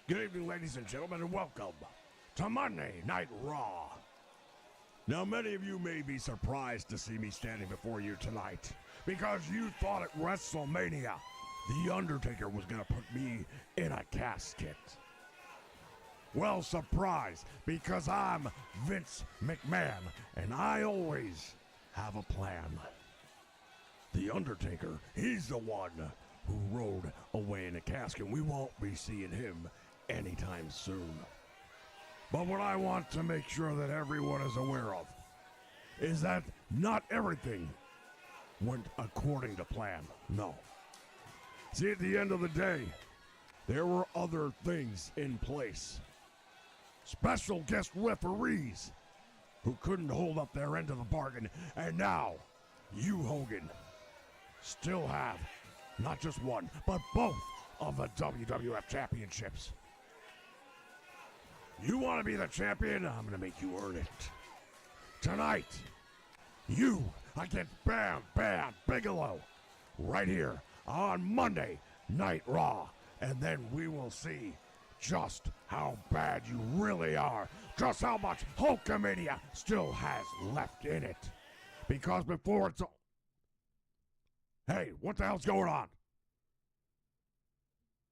Good evening, ladies and gentlemen, and welcome to Monday Night Raw. Now, many of you may be surprised to see me standing before you tonight because you thought at WrestleMania The Undertaker was going to put me in a casket. Well, surprise, because I'm Vince McMahon, and I always have a plan. The Undertaker, he's the one who rode away in a casket. We won't be seeing him anytime soon. But what I want to make sure that everyone is aware of is that not everything went according to plan. No. See, at the end of the day, there were other things in place. Special guest referees who couldn't hold up their end of the bargain. And now, you, Hogan, still have not just one, but both of the WWF championships. You want to be the champion? I'm going to make you earn it. Tonight, you against Bam Bam Bigelow right here on Monday Night Raw. And then we will see just how bad you really are. Just how much Hulkamania still has left in it. Because before it's all... Hey, what the hell's going on?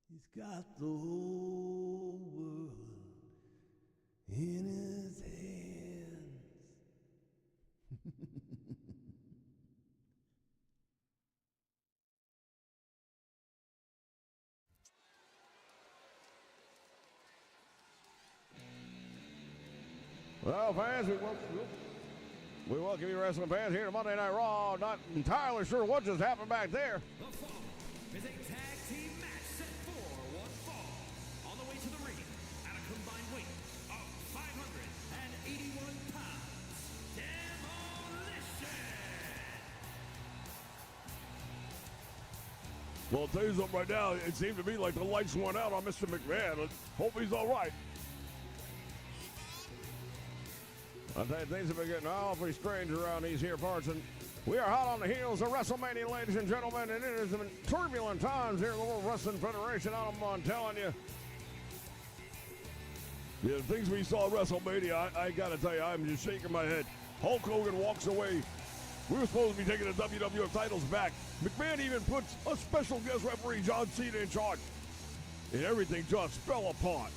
He's got the whole world in his hands. Well, fans, we welcome you wrestling fans here to Monday Night Raw. Not entirely sure what just happened back there. The following is a tag team match set for one fall. On the way to the ring, at a combined weight of 581 pounds, Demolition! Well, I'll tell you something right now. It seemed to me like the lights went out on Mr. McMahon. Let's hope he's all right. I'll tell you, things have been getting awfully strange around these here parts, and we are hot on the heels of WrestleMania, ladies and gentlemen, and it has been turbulent times here in the World Wrestling Federation. I'm telling you. Yeah, the things we saw at WrestleMania, I got to tell you, I'm just shaking my head. Hulk Hogan walks away. We were supposed to be taking the WWF titles back. McMahon even puts a special guest referee, John Cena, in charge. And everything just fell apart.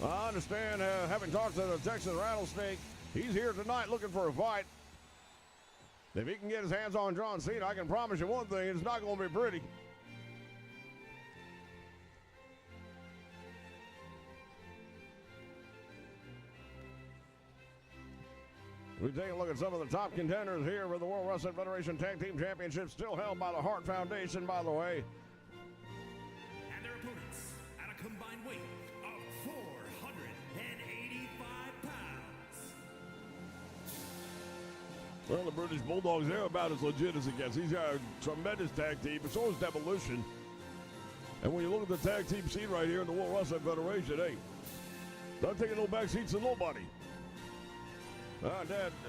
I understand, having talked to the Texas Rattlesnake, he's here tonight looking for a fight. If he can get his hands on John Cena, I can promise you one thing, it's not going to be pretty. We take a look at some of the top contenders here for the World Wrestling Federation Tag Team Championship, still held by the Hart Foundation, by the way. And their opponents, at a combined weight of 485 pounds. Well, the British Bulldogs, they're about as legit as it gets. He's got a tremendous tag team, but so is Demolition. And when you look at the tag team scene right here in the World Wrestling Federation, hey, not taking no back seats to nobody.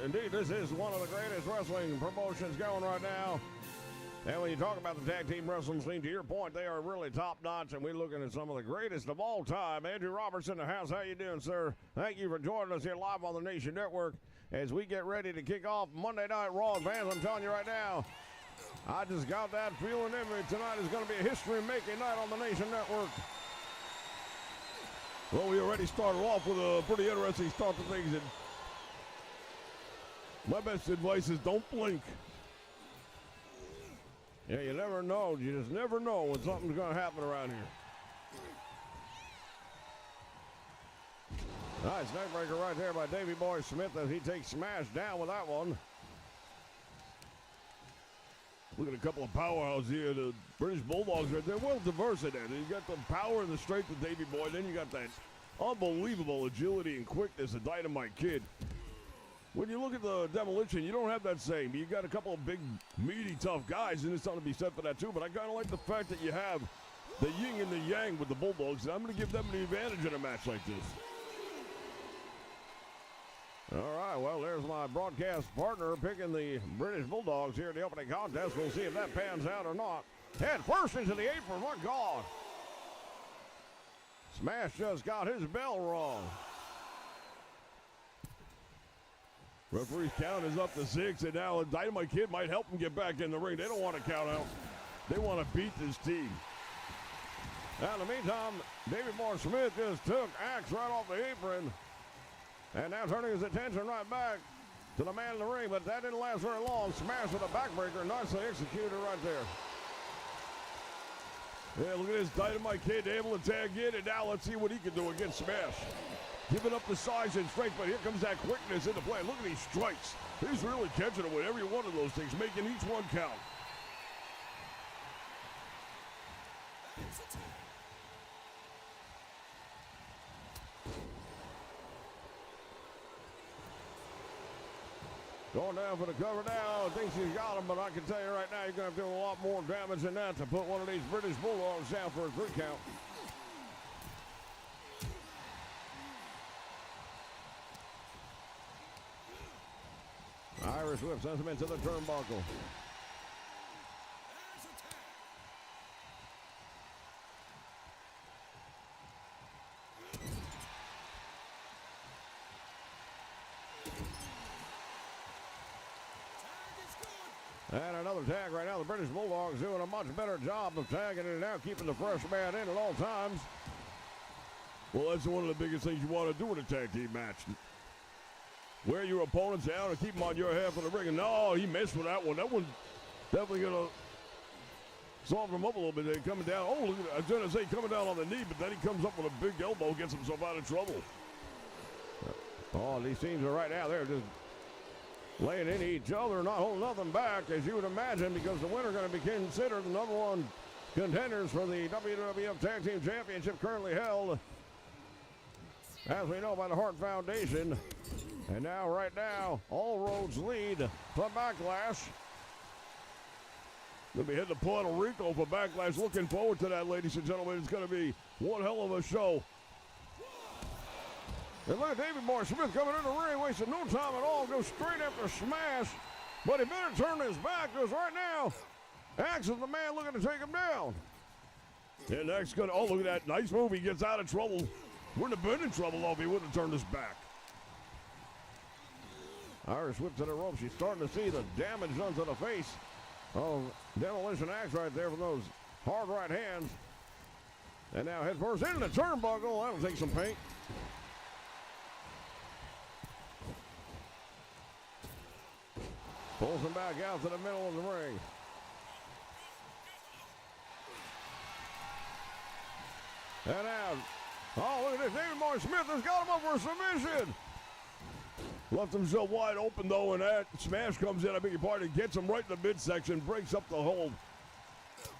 Indeed, this is one of the greatest wrestling promotions going right now. And when you talk about the tag team wrestling scene, to your point, they are really top-notch, and we're looking at some of the greatest of all time. Andrew Roberts in the house. How you doing, sir? Thank you for joining us here live on the Nation Network as we get ready to kick off Monday Night Raw. Fans, I'm telling you right now, I just got that feeling in me. Tonight is going to be a history-making night on the Nation Network. Well, we already started off with a pretty interesting start to things, and my best advice is don't blink. Yeah, you never know. You just never know when something's going to happen around here. Nice neckbreaker right there by Davey Boy Smith as he takes Smash down with that one. Look at a couple of powerhouses here. The British Bulldogs right there. Well diverse in that. You got the power and the strength of Davey Boy. Then you got that unbelievable agility and quickness of Dynamite Kid. When you look at the Demolition, you don't have that same. You got a couple of big, meaty, tough guys, and there's something to be said for that too. But I kind of like the fact that you have the yin and the yang with the Bulldogs, and I'm going to give them the advantage in a match like this. All right, well, there's my broadcast partner picking the British Bulldogs here in the opening contest. We'll see if that pans out or not. Head first into the apron, my God. Smash just got his bell wrong. Referee's count is up to 6, and now Dynamite Kid might help him get back in the ring. They don't want to count out. They want to beat this team. Now, in the meantime, David Moore Smith just took Axe right off the apron. And now turning his attention right back to the man in the ring, but that didn't last very long. Smash with a backbreaker, nicely executed right there. Yeah, look at this Dynamite Kid able to tag in, and now let's see what he can do against Smash. Giving up the size and strength, but here comes that quickness into play. Look at these strikes. He's really catching it with every one of those things, making each one count. Going down for the cover now. Thinks he's got him, but I can tell you right now, you're going to have to do a lot more damage than that to put one of these British Bulldogs down for a 3 count. Irish whip sends him into the turnbuckle. And another tag right now. The British Bulldogs doing a much better job of tagging it now, keeping the fresh man in at all times. Well, that's one of the biggest things you want to do in a tag team match. Wear your opponents down and keep them on your half of the ring. And no, he missed with that one. That one definitely going to solve him up a little bit. They're coming down. Oh, look at that. I was going to say coming down on the knee, but then he comes up with a big elbow, gets himself out of trouble. Oh, these teams are right now. They're just laying into each other, not holding nothing back, as you would imagine, because the winner going to be considered the #1 contenders for the WWF Tag Team Championship, currently held, as we know, by the Hart Foundation. And now, right now, all roads lead to Backlash. We'll be heading to Puerto Rico for Backlash. Looking forward to that, ladies and gentlemen. It's going to be one hell of a show. And look at David Moore Smith coming in the ring, wasting no time at all, goes straight after Smash. But he better turn his back, because right now, Axe is the man looking to take him down. And Axe going to, oh, look at that. Nice move. He gets out of trouble. Wouldn't have been in trouble, though, if he wouldn't have turned his back. Irish whip to the ropes. She's starting to see the damage done to the face of Demolition Axe right there from those hard right hands. And now head first into the turnbuckle. That'll take some paint. Pulls him back out to the middle of the ring. And now, oh, look at this. David Moore Smith has got him up for a submission. Left himself wide open, though, and that Smash comes in, I beg your pardon, gets him right in the midsection, breaks up the hold.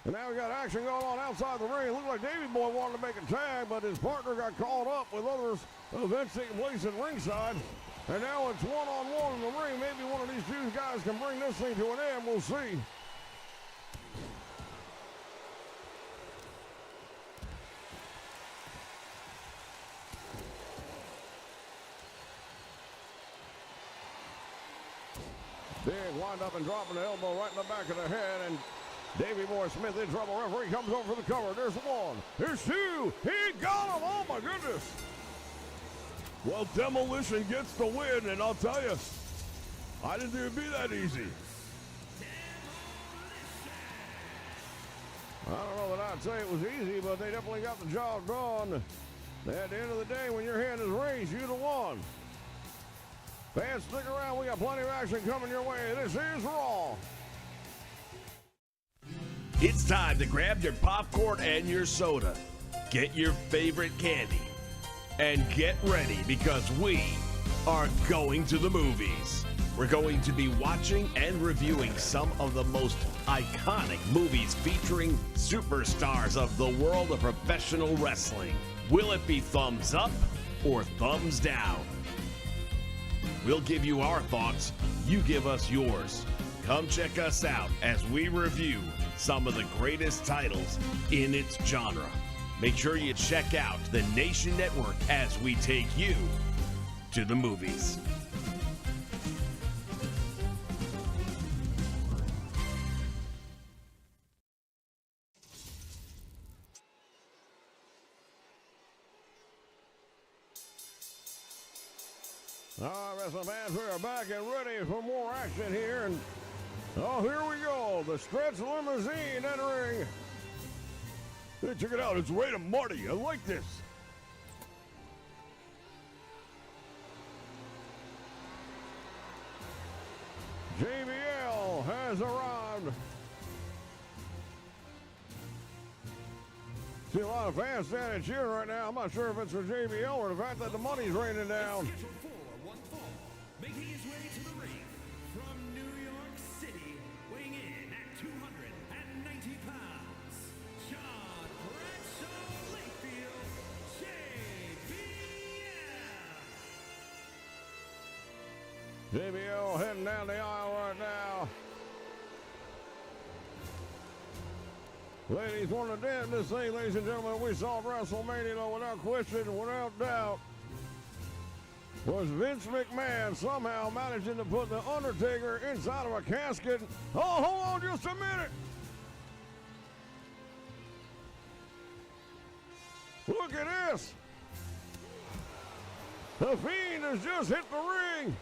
And now we got action going on outside the ring. It looked like Davey Boy wanted to make a tag, but his partner got caught up with others events taking place at ringside. And now it's one-on-one in the ring. Maybe one of these two guys can bring this thing to an end. We'll see. Big wind up and dropping the elbow right in the back of the head, and Davey Moore Smith in trouble. Referee comes over for the cover. There's one. There's two. He got him. Oh, my goodness. Well, Demolition gets the win, and I'll tell you, I didn't think it'd be that easy. I don't know that I'd say it was easy, but they definitely got the job done. At the end of the day, when your hand is raised, you're the one. Fans, stick around. We got plenty of action coming your way. This is Raw. It's time to grab your popcorn and your soda. Get your favorite candy. And get ready, because we are going to the movies. We're going to be watching and reviewing some of the most iconic movies featuring superstars of the world of professional wrestling. Will it be thumbs up or thumbs down? We'll give you our thoughts, you give us yours. Come check us out as we review some of the greatest titles in its genre. Make sure you check out the Nation Network as we take you to the movies. All right, wrestling fans, we are back and ready for more action here. And here we go. The stretch limousine entering. Hey, check it out. It's Ray and Marty. I like this. JBL has arrived. See a lot of fans standing cheering right now. I'm not sure if it's for JBL or the fact that the money's raining down. Scheduled for one fall, making his way to the ring from New York City, weighing in at 290 pounds, John Bradshaw Layfield, JBL. JBL heading down the aisle right now. Ladies, one of the damn this thing, ladies and gentlemen, we saw WrestleMania, though, without question, without doubt, was Vince McMahon somehow managing to put the Undertaker inside of a casket. Oh, hold on just a minute. Look at this. The Fiend has just hit the ring.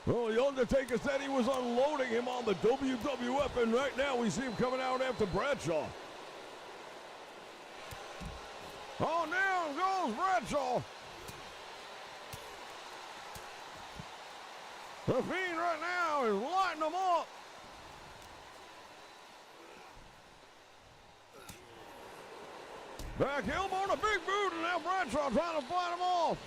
Well, the Undertaker said he was unloading him on the WWF, and right now we see him coming out after Bradshaw. Oh, down goes Bradshaw. The Fiend right now is lighting them up. Back elbow and a big boot, and now Bradshaw trying to fight him off.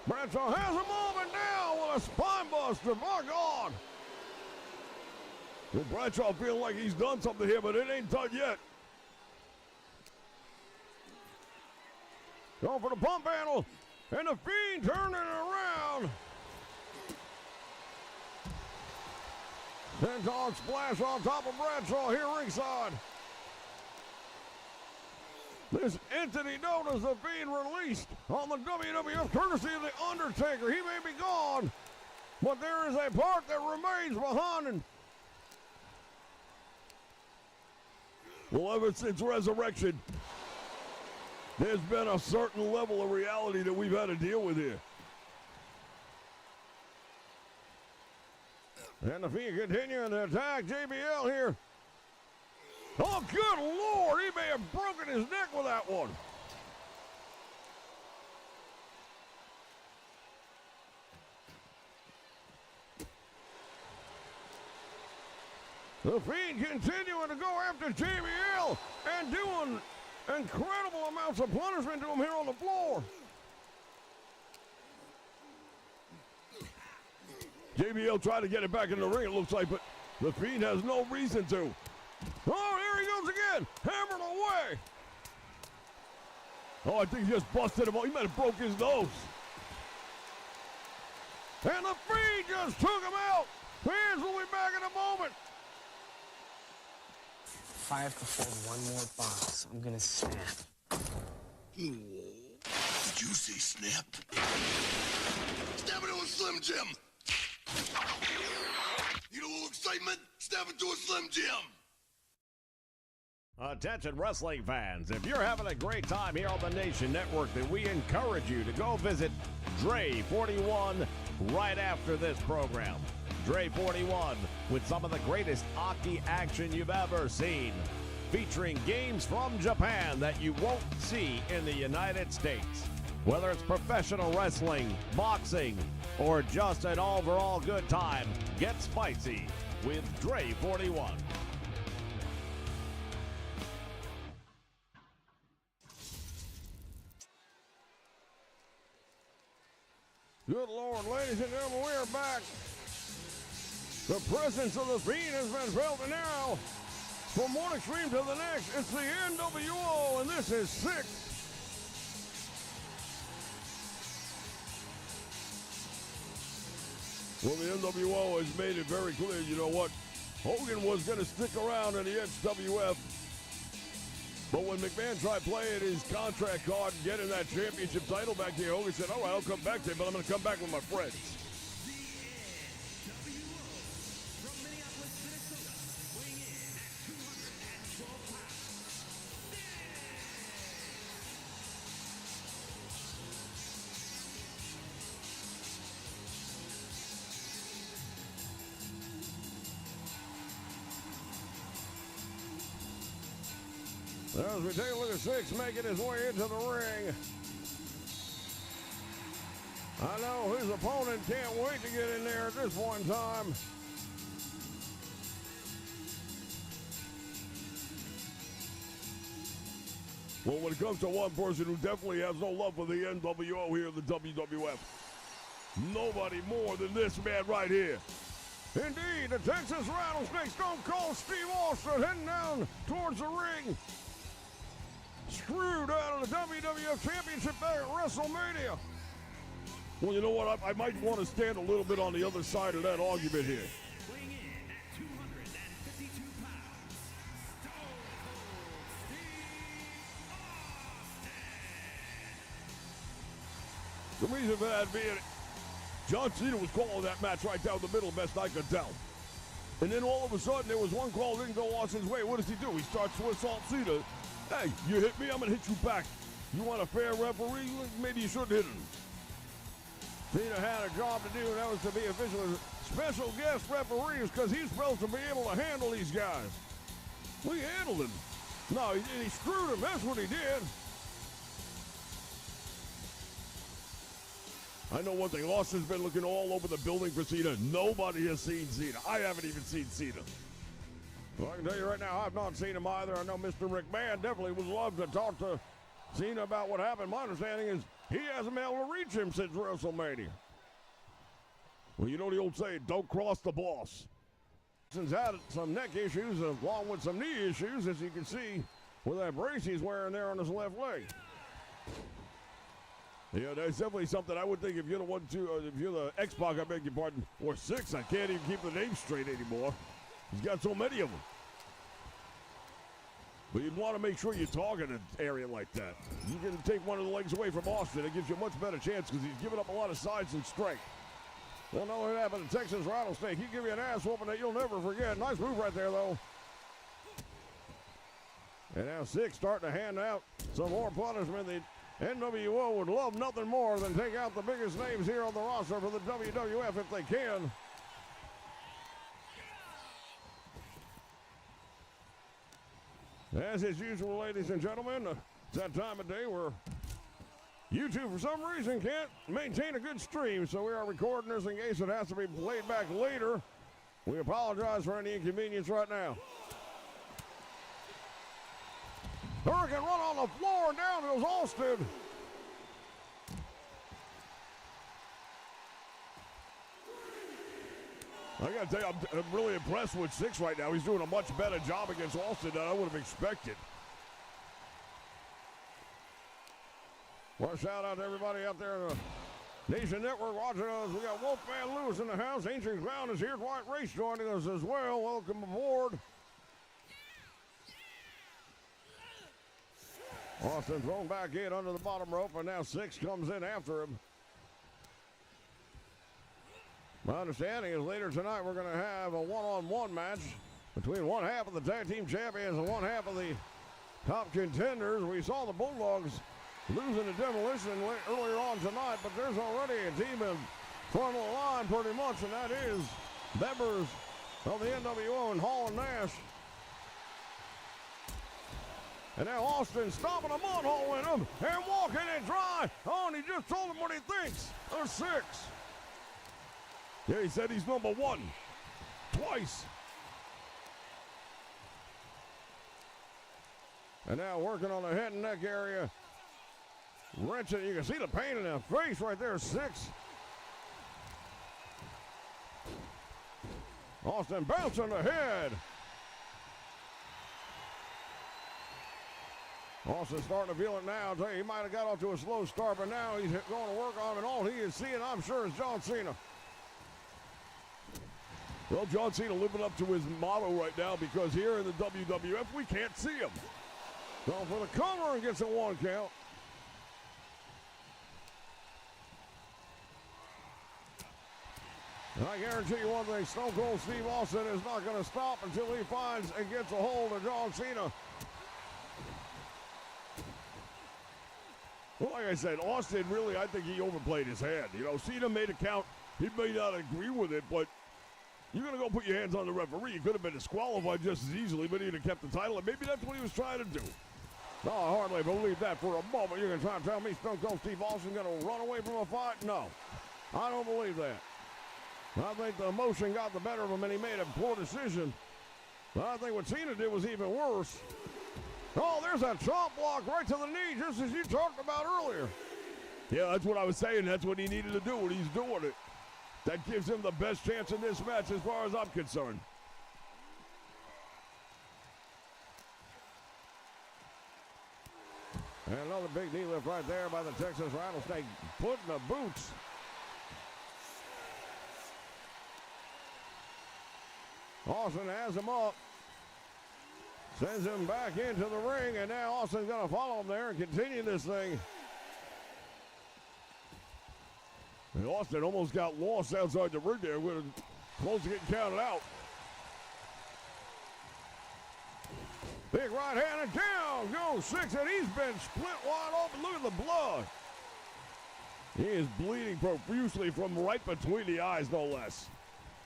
Bradshaw has him moving down with a spine buster. My God. Well, Bradshaw feeling like he's done something here, but it ain't done yet. Going for the pump handle, and the Fiend turning it around. Senton splash on top of Bradshaw here ringside. This entity known as the Fiend released on the WWF courtesy of the Undertaker. He may be gone, but there is a part that remains behind him. Well, ever since Resurrection, there's been a certain level of reality that we've had to deal with here. And the Fiend continuing to attack JBL here. Oh, good Lord, he may have broken his neck with that one. The Fiend continuing to go after JBL and doing incredible amounts of punishment to him here on the floor. JBL tried to get it back in the ring, it looks like, but the Fiend has no reason to. Oh, here he goes again, hammered away. Oh, I think he just busted him. He might have broke his nose. And the Fiend just took him out. Fans will be back in a moment. If I have to fold one more box, I'm gonna snap. Did you say snap? Snap into a Slim Jim. Need a little excitement? Snap into a Slim Jim. Attention wrestling fans, if you're having a great time here on the Nation Network, then we encourage you to go visit Dre 41 right after this program. Dre 41 with some of the greatest hockey action you've ever seen, featuring games from Japan that you won't see in the United States. Whether it's professional wrestling, boxing, or just an overall good time, get spicy with Dre 41. Good Lord, ladies and gentlemen, we are back. The presence of the Fiend has been felt, and now, from one extreme to the next, it's the NWO, and this is 6. Well, the NWO has made it very clear, you know what? Hogan was going to stick around in the XWF, but when McMahon tried playing his contract card and getting that championship title back to Hogan said, all right, I'll come back there, but I'm going to come back with my friends. From Minneapolis, Minnesota, weighing in at As we take a look at Six making his way into the ring. I know his opponent can't wait to get in there at this point in time. Well, when it comes to one person who definitely has no love for the NWO here in the WWF, nobody more than this man right here. Indeed, the Texas Rattlesnake Stone Cold Steve Austin heading down towards the ring. Screwed out of the WWF Championship back at WrestleMania. Well, you know what? I might want to stand a little bit on the other side of that argument here. Weighing in at 252 pounds, Stone Cold Steve Austin. The reason for that being, John Cena was calling that match right down the middle, best I could tell. And then all of a sudden, there was one call that didn't go Austin's way. What does he do? He starts to assault Cena. Hey, you hit me, I'm going to hit you back. You want a fair referee? Maybe you shouldn't hit him. Cena had a job to do, and that was to be official special guest referees because he's supposed to be able to handle these guys. We handled him. No, he screwed him. That's what he did. I know one thing. Austin's been looking all over the building for Cena. Nobody has seen Cena. I haven't even seen Cena. Well, I can tell you right now, I've not seen him either. I know Mr. McMahon definitely would love to talk to Cena about what happened. My understanding is he hasn't been able to reach him since WrestleMania. Well, you know the old saying, don't cross the boss. Since had some neck issues along with some knee issues, as you can see with that brace he's wearing there on his left leg. Yeah, that's definitely something I would think if you're the one, two, if you're the X-Pac, I beg your pardon, or Six, I can't even keep the name straight anymore. He's got so many of them. But you'd want to make sure you target an area like that. You can take one of the legs away from Austin. It gives you a much better chance because he's giving up a lot of size and strength. Well, not only that, but the Texas Rattlesnake, he give you an ass whooping that you'll never forget. Nice move right there, though. And now Six starting to hand out some more punishment. The NWO would love nothing more than take out the biggest names here on the roster for the WWF if they can. As is usual, ladies and gentlemen, it's that time of day where YouTube, for some reason, can't maintain a good stream, so we are recording this in case it has to be played back later. We apologize for any inconvenience right now. Hurricane run on the floor, and down goes Austin. I got to tell you, I'm really impressed with Six right now. He's doing a much better job against Austin than I would have expected. Well, shout out to everybody out there in the Nation Network watching us. We got Wolfman Lewis in the house. Ancient Clown is here. Dwight Race joining us as well. Welcome aboard. Austin thrown back in under the bottom rope, and now Six comes in after him. My understanding is later tonight we're going to have a one-on-one match between one half of the tag team champions and one half of the top contenders. We saw the Bulldogs losing to Demolition earlier on tonight, but there's already a team in front of the line pretty much, and that is members of the NWO and Hall and Nash. And now Austin stopping a mud hole in him and walking it dry. Oh, and he just told him what he thinks. There's Six. Yeah, he said he's number one. Twice. And now working on the head and neck area. Wrenching. You can see the pain in the face right there. Six. Austin bouncing the head. Austin starting to feel it now. I tell you, he might have got off to a slow start, but now he's going to work on it. And all he is seeing, I'm sure, is John Cena. Well, John Cena living up to his motto right now because here in the WWF, we can't see him. Going for the cover and gets a one count. And I guarantee you one thing, Stone Cold Steve Austin is not going to stop until he finds and gets a hold of John Cena. Well, like I said, Austin really, I think he overplayed his hand. You know, Cena made a count. He may not agree with it, but you're going to go put your hands on the referee. You could have been disqualified just as easily, but he'd have kept the title, and maybe that's what he was trying to do. No, I hardly believe that for a moment. You're going to try to tell me Stone Cold Steve Austin's going to run away from a fight? No, I don't believe that. I think the emotion got the better of him and he made a poor decision. But I think what Cena did was even worse. Oh, there's a chop block right to the knee, just as you talked about earlier. Yeah, that's what I was saying. That's what he needed to do, and he's doing it. That gives him the best chance in this match as far as I'm concerned. And another big knee lift right there by the Texas Rattlesnake, putting the boots. Austin has him up. Sends him back into the ring, and now Austin's going to follow him there and continue this thing. And Austin almost got lost outside the ring there. We're close to getting counted out. Big right hand and down goes 6, and he's been split wide open. Look at the blood. He is bleeding profusely from right between the eyes, no less.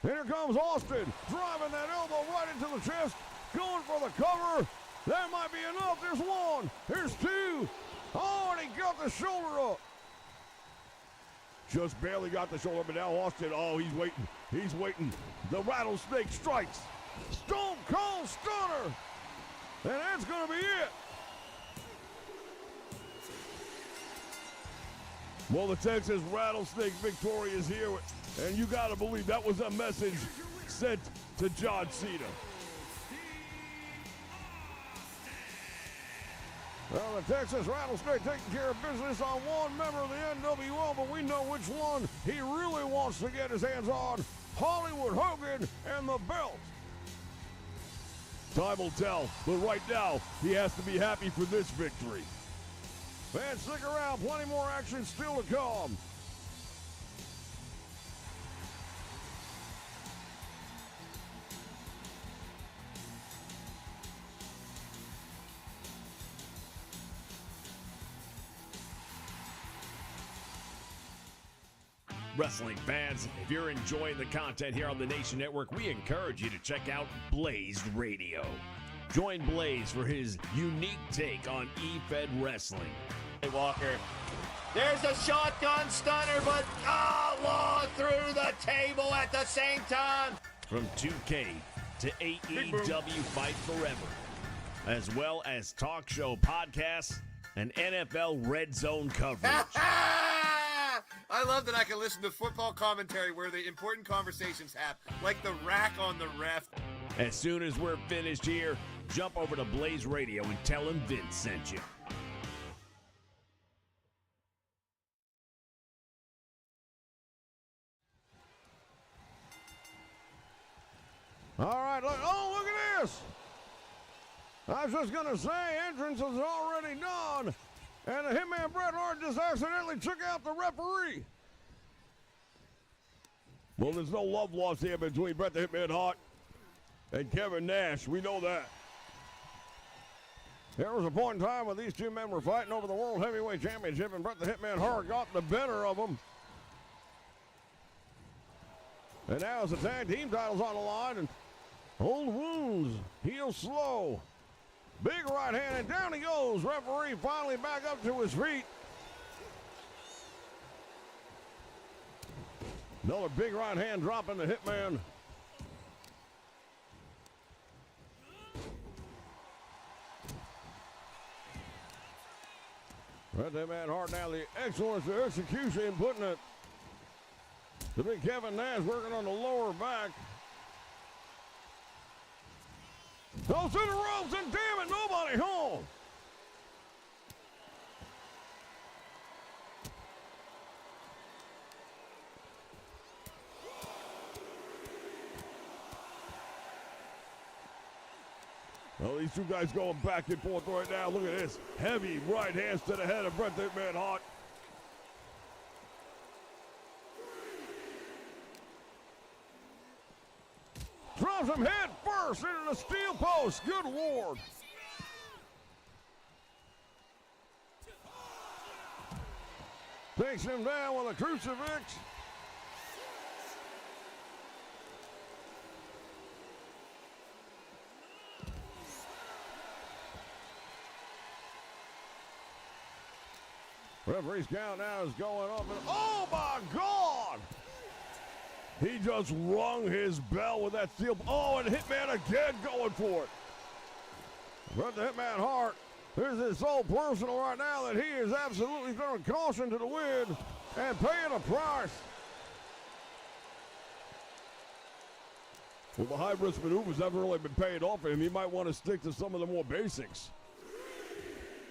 And here comes Austin, driving that elbow right into the chest, going for the cover. That might be enough. There's one. There's two. Oh, and he got the shoulder up. Just barely got the shoulder, but now Austin, oh, he's waiting. He's waiting. The Rattlesnake strikes. Stone Cold Stunner. And that's going to be it. Well, the Texas Rattlesnake victory is here. And you got to believe that was a message sent to John Cena. Well, the Texas Rattlesnake taking care of business on one member of the NWO, but we know which one he really wants to get his hands on. Hollywood Hogan and the belt. Time will tell, but right now, he has to be happy for this victory. Fans, stick around. Plenty more action still to come. Wrestling fans, if you're enjoying the content here on the Nation Network, we encourage you to check out Blazed Radio. Join Blaze for his unique take on E-Fed wrestling. Hey, Walker. There's a shotgun stunner, but long through the table at the same time. From 2K to AEW Fight Forever, as well as talk show podcasts and NFL Red Zone coverage. I love that I can listen to football commentary where the important conversations happen, like the rack on the ref. As soon as we're finished here, jump over to Blaze Radio and tell him Vince sent you. All right, look at this. I was just going to say, entrance is already done. And the Hitman Bret Hart just accidentally took out the referee. Well, there's no love lost here between Bret the Hitman Hart and Kevin Nash. We know that. There was a point in time when these two men were fighting over the World Heavyweight Championship, and Bret the Hitman Hart got the better of them. And now it's the tag team titles on the line, and old wounds heal slow. Big right hand, and down he goes. Referee finally back up to his feet. Another big right hand dropping the Hitman. Right there, man, Hart now the excellence of execution, putting it. The big Kevin Nash working on the lower back. Goes to the ropes, and damn it, nobody home. Well, these two guys going back and forth right now. Look at this. Heavy right hands to the head of Bret the Hitman Hart. Drops him head first into the steel post. Good Lord. Takes him down with a crucifix. Referee's count now is going up. And, oh, my God! He just rung his bell with that steel. Oh, and Hitman again going for it. But the Hitman Hart, this is so personal right now that he is absolutely throwing caution to the wind and paying a price. Well, the high-risk maneuvers haven't really been paying off for him. He might want to stick to some of the more basics.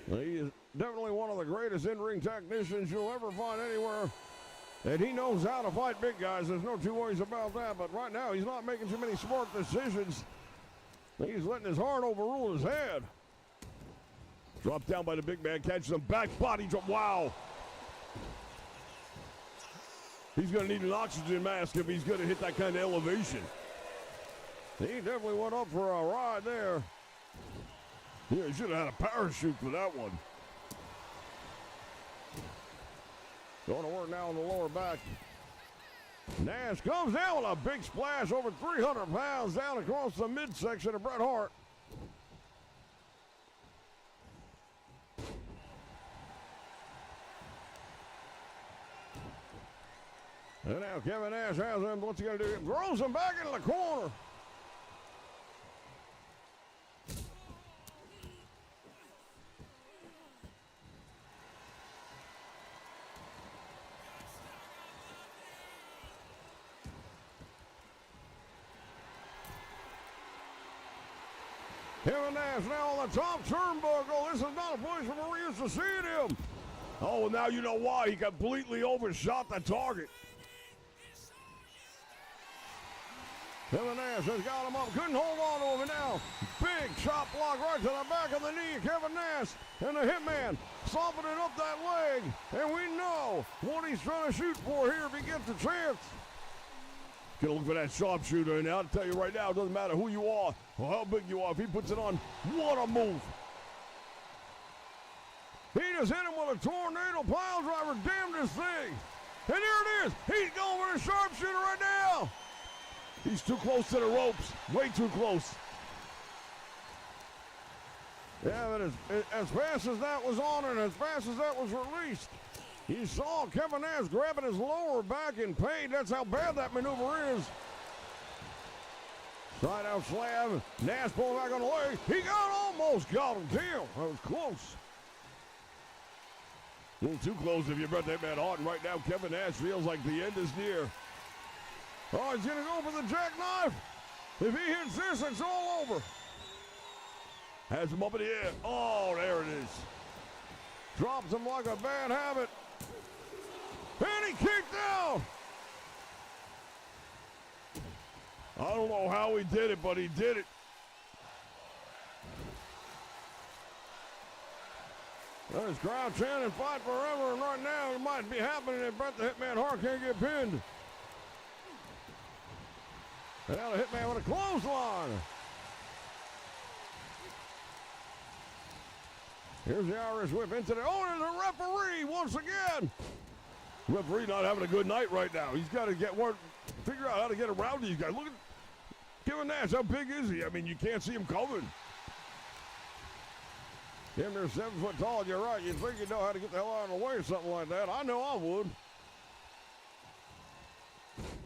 He is definitely one of the greatest in-ring technicians you'll ever find anywhere. And he knows how to fight big guys. There's no two ways about that. But right now, he's not making too many smart decisions. He's letting his heart overrule his head. Dropped down by the big man. Catches him. Back body drop. Wow. He's going to need an oxygen mask if he's going to hit that kind of elevation. He definitely went up for a ride there. Yeah, he should have had a parachute for that one. Going to work now on the lower back. Nash comes down with a big splash over 300 pounds down across the midsection of Bret Hart. And now Kevin Nash has him. What's he going to do? He throws him back into the corner. Kevin Nash now on the top turnbuckle. This is not a place where we're used to seeing him. Oh, now you know why. He completely overshot the target. Kevin Nash has got him up. Couldn't hold on to him. And now, big chop block right to the back of the knee. Kevin Nash and the Hitman softening up that leg. And we know what he's trying to shoot for here if he gets a chance. Gonna look for that sharpshooter, and I'll tell you right now, it doesn't matter who you are or how big you are. If he puts it on, what a move. He just hit him with a tornado pile driver, damn this thing. And there it is. He's going for the sharpshooter right now. He's too close to the ropes, way too close. Yeah, but as fast as that was on and as fast as that was released, he saw Kevin Nash grabbing his lower back in pain. That's how bad that maneuver is. Side out slam. Nash pulling back on the leg. He almost got him. Damn, that was close. A little too close if you brought that man hard. Right now, Kevin Nash feels like the end is near. Oh, he's going to go for the jackknife. If he hits this, it's all over. Has him up in the air. Oh, there it is. Drops him like a bad habit. And he kicked out. I don't know how he did it, but he did it. There's crowd chanting fight forever, and right now it might be happening if Bret the Hitman Hart can't get pinned. And now the Hitman with a clothesline. Here's the Irish whip into the, oh, there's a referee once again. Referee not having a good night right now. He's got to figure out how to get around these guys. Look at Kevin Nash. How big is he? I mean, you can't see him coming. Him, they're 7 foot tall. You're right. You'd think you'd know how to get the hell out of the way or something like that. I know I would.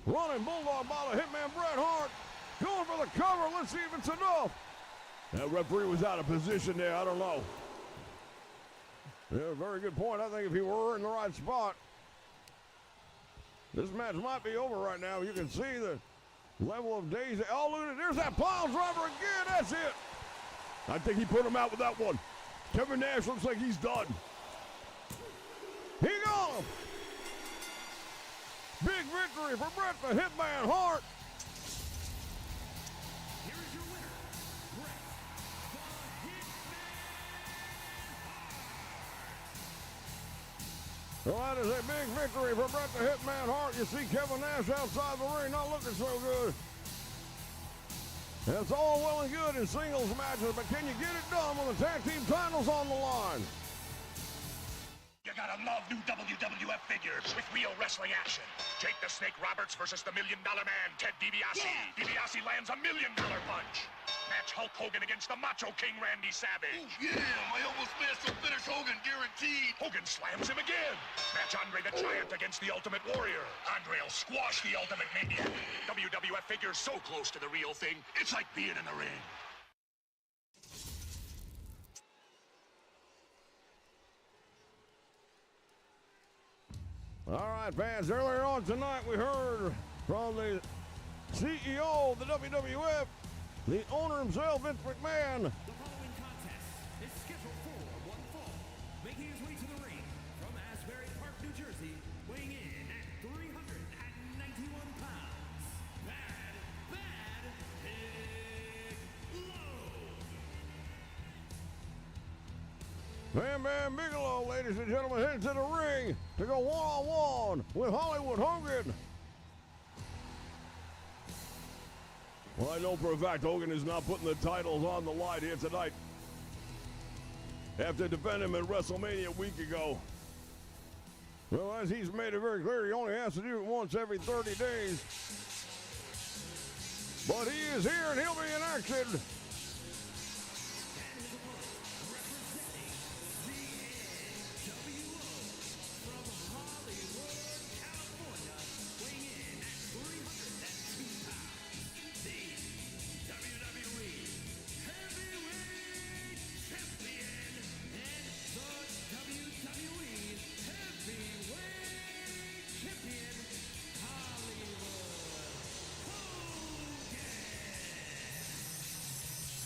Running bulldog by the Hitman Bret Hart. Going for the cover. Let's see if it's enough. That referee was out of position there. I don't know. Yeah, very good point. I think if he were in the right spot, this match might be over right now. You can see the level of days. Oh, look at it. There's that pile driver again. That's it. I think he put him out with that one. Kevin Nash looks like he's done. He got him. Big victory for Bret the Hitman Hart. Here is your winner, Bret the Hitman Hart. Well, that is a big victory for Bret the Hitman Hart. You see Kevin Nash outside the ring not looking so good. It's all well and good in singles matches, but can you get it done when the tag team title's on the line? You gotta love new WWF figures with real wrestling action. Jake the Snake Roberts versus the $1 Million Man, Ted DiBiase. Yeah. DiBiase lands a $1 million punch. Match Hulk Hogan against the Macho King Randy Savage. Oh, yeah, my almost missed will finish Hogan guaranteed. Hogan slams him again. Match Andre the Giant against the Ultimate Warrior. Andre will squash the Ultimate Maniac. WWF figures so close to the real thing, it's like being in the ring. All right, fans, earlier on tonight we heard from the CEO of the WWF, the owner himself, Vince McMahon. The following contest is scheduled for one fall. Making his way to the ring from Asbury Park, New Jersey, weighing in at 391 pounds. Bad Big Low. Bam Bam Bigelow, ladies and gentlemen, heads to the ring to go one-on-one with Hollywood Hogan. Well, I know for a fact Hogan is not putting the titles on the line here tonight after defending him at WrestleMania a week ago. Well, as he's made it very clear, he only has to do it once every 30 days. But he is here and he'll be in action.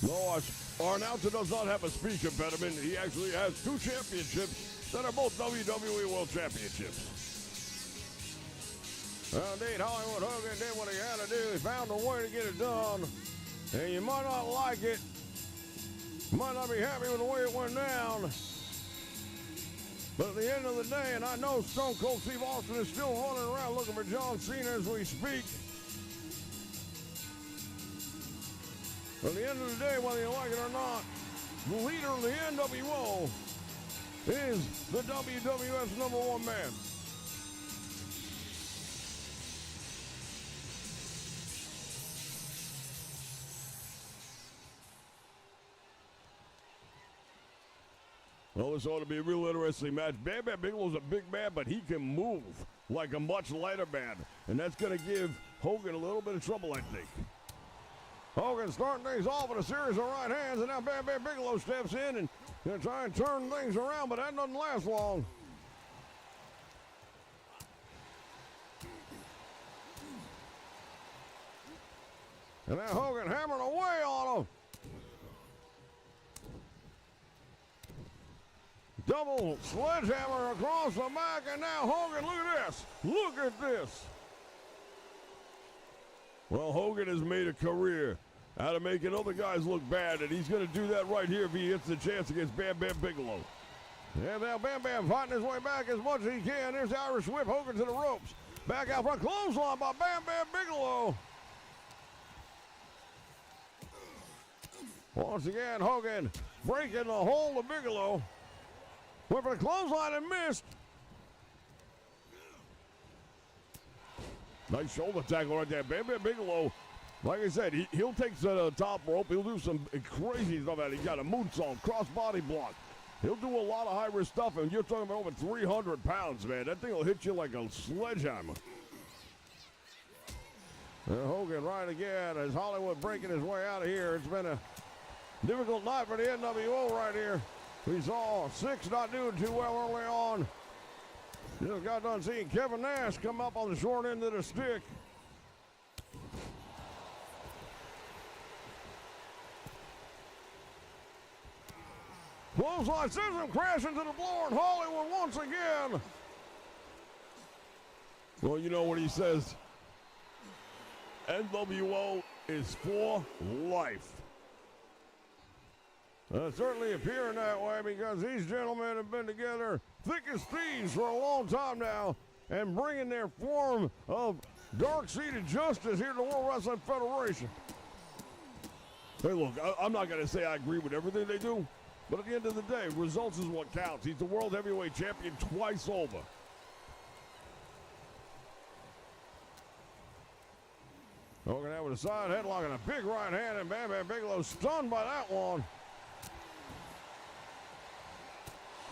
No, our announcer does not have a speech impediment. He actually has 2 championships that are both WWE World Championships. Well, indeed, Hollywood Hogan did what he had to do. He found a way to get it done. And you might not like it. You might not be happy with the way it went down. But at the end of the day, and I know Stone Cold Steve Austin is still running around looking for John Cena as we speak. At the end of the day, whether you like it or not, the leader of the NWO is the WWF's #1 man. Well, this ought to be a real interesting match. Bam Bam Bigelow's a big man, but he can move like a much lighter man. And that's going to give Hogan a little bit of trouble, I think. Hogan starting things off with a series of right hands, and now Bam Bam Bigelow steps in and going to try and turn things around, but that doesn't last long. And now Hogan hammering away on him. Double sledgehammer across the back, and now Hogan, look at this. Look at this. Well, Hogan has made a career out of making other guys look bad, and he's going to do that right here if he gets the chance against Bam Bam Bigelow. And now Bam Bam fighting his way back as much as he can. There's the Irish whip. Hogan to the ropes. Back out front. Clothesline by Bam Bam Bigelow. Once again, Hogan breaking the hold of Bigelow. Went for the clothesline and missed. Nice shoulder tackle right there. Bam Bam Bigelow, like I said, he'll take the top rope. He'll do some crazy stuff at it. He got a moonsault, cross body block. He'll do a lot of high-risk stuff, and you're talking about over 300 pounds, man. That thing will hit you like a sledgehammer. And Hogan right again as Hollywood breaking his way out of here. It's been a difficult night for the NWO right here. We saw Six not doing too well early on. Just got done seeing Kevin Nash come up on the short end of the stick. Clothesline sends him crashing to the floor, and Hollywood once again. Well, you know what he says. NWO is for life. Certainly appearing that way because these gentlemen have been together thick as thieves for a long time now and bringing their form of dark-seated justice here to the World Wrestling Federation. Hey, look, I'm not going to say I agree with everything they do, but at the end of the day, results is what counts. He's the World Heavyweight Champion twice over. Hogan out with a side headlock and a big right hand, and Bam Bam Bigelow stunned by that one.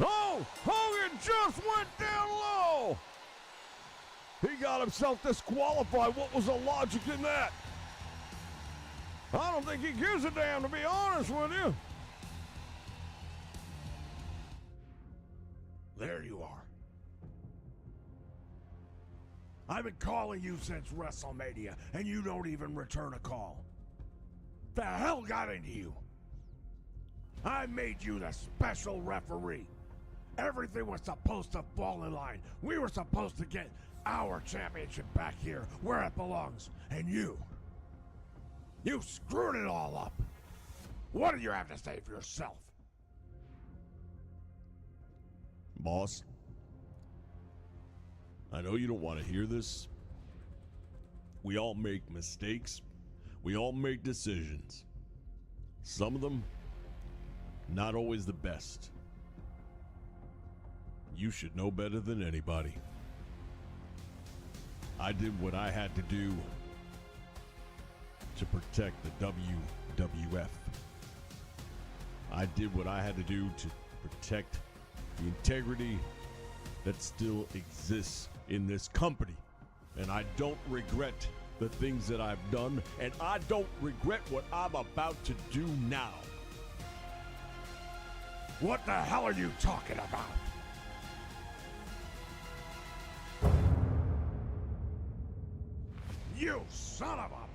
Oh, Hogan just went down low. He got himself disqualified. What was the logic in that? I don't think he gives a damn, to be honest with you. There you are. I've been calling you since WrestleMania, and you don't even return a call. The hell got into you? I made you the special referee. Everything was supposed to fall in line. We were supposed to get our championship back here where it belongs. And you screwed it all up. What do you have to say for yourself? Boss, I know you don't want to hear this. We all make mistakes. We all make decisions. Some of them, not always the best. You should know better than anybody. I did what I had to do to protect the WWF. I did what I had to do to protect the integrity that still exists in this company. And I don't regret the things that I've done, and I don't regret what I'm about to do now. What the hell are you talking about? You son of a